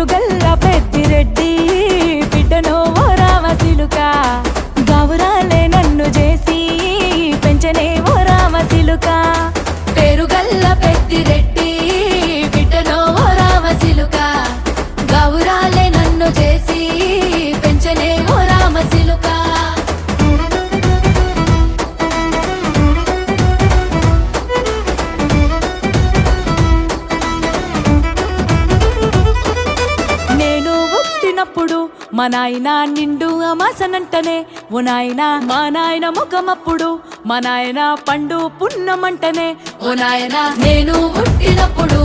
పేరుగల్ల పెద్దిరెడ్డి బిడ్డనో ఓ రామసిలుక గౌరాలే నన్ను చేసి పెంచనే ఓ రామసిలుక పేరుగల్ల పెద్దిరెడ్డి బిడ్డనో ఓ రామసిలుక గౌరాలే నన్ను చేసి పెంచనే ఓ రామసిలుక మా నాయన నిండు అమాసనంటనే ఓ నాయన మా నాయన ముఖమప్పుడు మా నాయన పండు పున్నమంటనే ఓ నాయన నేను పుట్టినప్పుడు